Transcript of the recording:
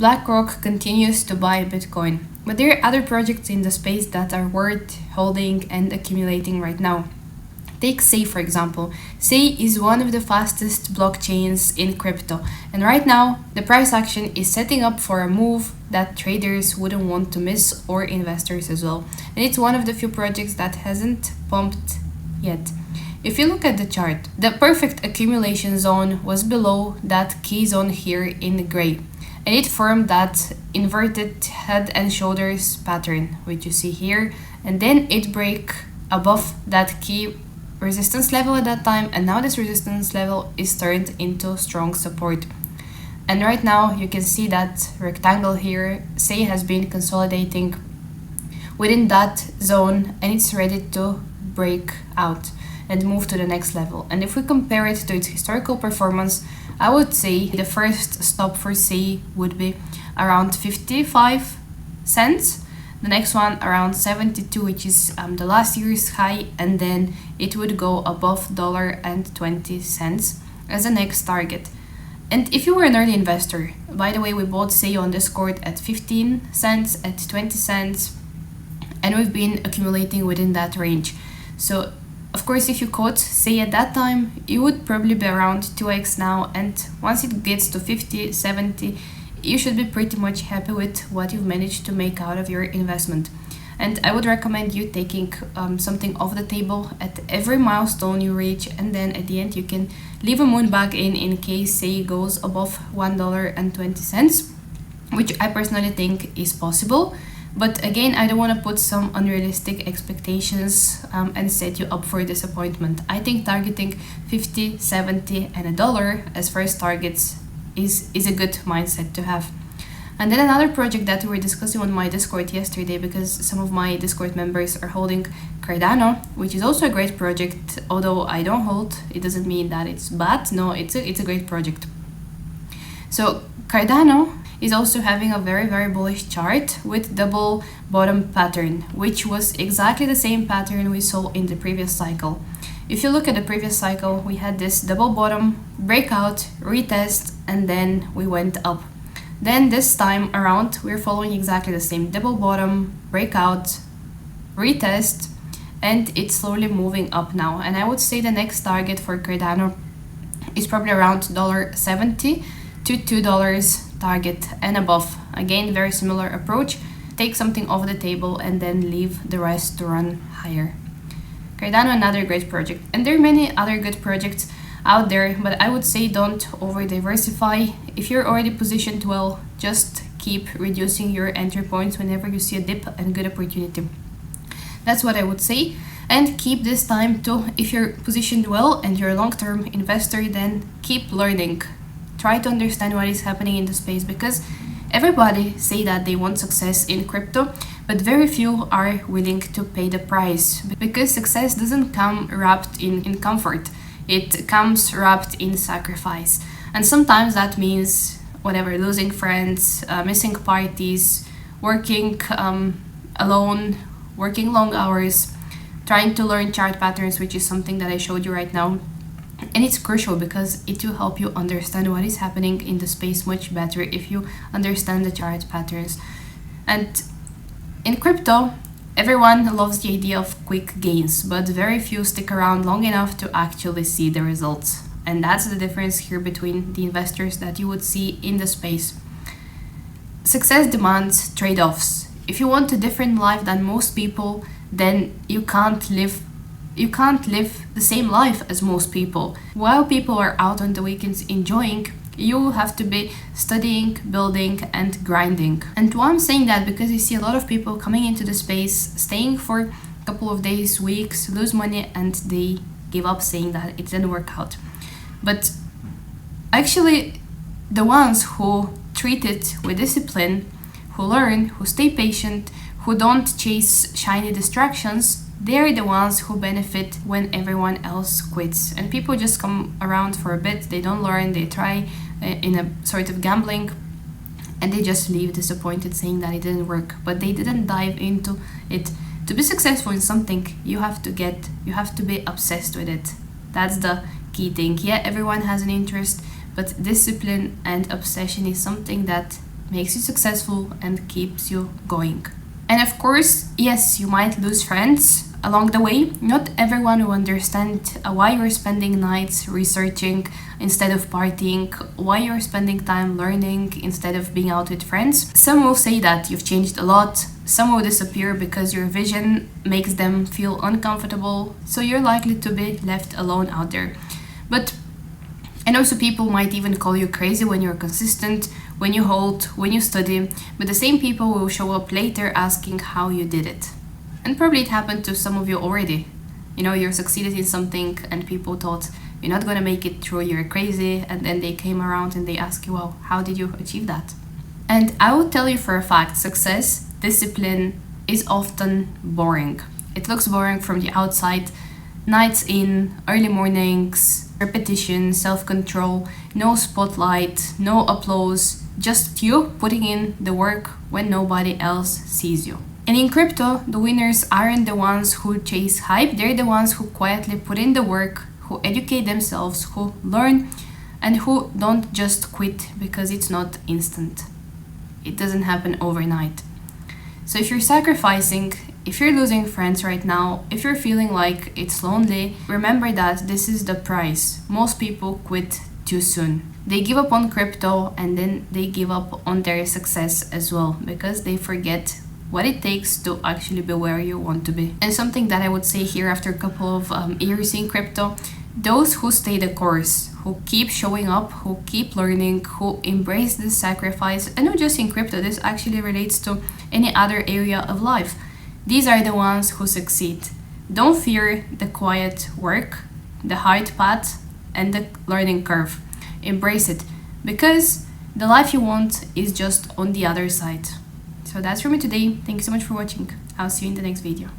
BlackRock continues to buy Bitcoin. But there are other projects in the space that are worth holding and accumulating right now. Take Sei, for example. Sei is one of the fastest blockchains in crypto, and right now the price action is setting up for a move that traders wouldn't want to miss, or investors as well. And it's one of the few projects that hasn't pumped yet. If you look at the chart, the perfect accumulation zone was below that key zone here in gray, and it formed that inverted head and shoulders pattern, which you see here, and then it break above that key resistance level at that time, and now this resistance level is turned into strong support. And right now you can see that rectangle here, Sei has been consolidating within that zone, and it's ready to break out and move to the next level. And if we compare it to its historical performance, I would say the first stop for Sei would be around 55 cents. The next one around 72, which is the last year's high, and then it would go above $1.20 as a next target. And if you were an early investor, by the way, we bought Sei on Discord at 15 cents, at 20 cents, and we've been accumulating within that range. So of course, if you caught Sei at that time, you would probably be around 2x now, and once it gets to 50, 70, you should be pretty much happy with what you've managed to make out of your investment. And I would recommend you taking something off the table at every milestone you reach, and then at the end you can leave a moon bag in case Sei goes above $1.20, which I personally think is possible. But again, I don't want to put some unrealistic expectations and set you up for disappointment. I think targeting 50, 70 and $1 as first targets is a good mindset to have. And then another project that we were discussing on my Discord yesterday, because some of my Discord members are holding Cardano, which is also a great project. Although I don't hold, it doesn't mean that it's bad. No, it's a great project. So Cardano is also having a very bullish chart with double bottom pattern, which was exactly the same pattern we saw in the previous cycle. If you look at the previous cycle, we had this double bottom, breakout, retest, and then we went up. Then this time around, we're following exactly the same double bottom, breakout, retest, and it's slowly moving up now. And I would say the next target for Cardano is probably around $1.70 to $2 target and above. Again, very similar approach. Take something off the table and then leave the rest to run higher. Cardano, another great project. And there are many other good projects out there, but I would say don't over diversify. If you're already positioned well, just keep reducing your entry points whenever you see a dip and good opportunity. That's what I would say. And keep this time to, if you're positioned well and you're a long-term investor, then keep learning. Try to understand what is happening in the space, because everybody say that they want success in crypto, but very few are willing to pay the price, because success doesn't come wrapped in comfort. It comes wrapped in sacrifice. And sometimes that means whatever, losing friends, missing parties, working alone, working long hours, trying to learn chart patterns, which is something that I showed you right now. And it's crucial because it will help you understand what is happening in the space much better if you understand the chart patterns. And in crypto, everyone loves the idea of quick gains, but very few stick around long enough to actually see the results. And that's the difference here between the investors that you would see in the space. Success demands trade-offs. If you want a different life than most people, then you can't live the same life as most people. While people are out on the weekends enjoying, you have to be studying, building, and grinding. And why I'm saying that, because you see a lot of people coming into the space, staying for a couple of days, weeks, lose money, and they give up, saying that it didn't work out. But actually, the ones who treat it with discipline, who learn, who stay patient, who don't chase shiny distractions, they're the ones who benefit when everyone else quits. And people just come around for a bit, they don't learn, they try in a sort of gambling, and they just leave disappointed, saying that it didn't work. But they didn't dive into it. To be successful in something, you have to be obsessed with it. That's the key thing. Yeah, everyone has an interest, but discipline and obsession is something that makes you successful, and keeps you going. And of course, yes, you might lose friends along the way. Not everyone will understand why you're spending nights researching instead of partying, why you're spending time learning instead of being out with friends. Some will say that you've changed a lot. Some will disappear because your vision makes them feel uncomfortable, so you're likely to be left alone out there. But and also people might even call you crazy when you're consistent, when you hold, when you study, but the same people will show up later asking how you did it. And probably it happened to some of you already. You know, you're succeeded in something and people thought you're not gonna make it through, you're crazy, and then they came around and they ask you, well, how did you achieve that? And I will tell you for a fact, success, discipline is often boring. It looks boring from the outside. Nights in, early mornings, repetition, self-control, no spotlight, no applause, just you putting in the work when nobody else sees you. And in crypto, the winners aren't the ones who chase hype, they're the ones who quietly put in the work, who educate themselves, who learn, and who don't just quit because it's not instant. It doesn't happen overnight. So if you're sacrificing, if you're losing friends right now, if you're feeling like it's lonely, remember that this is the price. Most people quit too soon. They give up on crypto and then they give up on their success as well because they forget what it takes to actually be where you want to be. And something that I would say here after a couple of years in crypto, those who stay the course, who keep showing up, who keep learning, who embrace the sacrifice, and not just in crypto, this actually relates to any other area of life. These are the ones who succeed. Don't fear the quiet work, the hard path, and the learning curve. Embrace it, because the life you want is just on the other side. So that's for me today. Thank you so much for watching. I'll see you in the next video.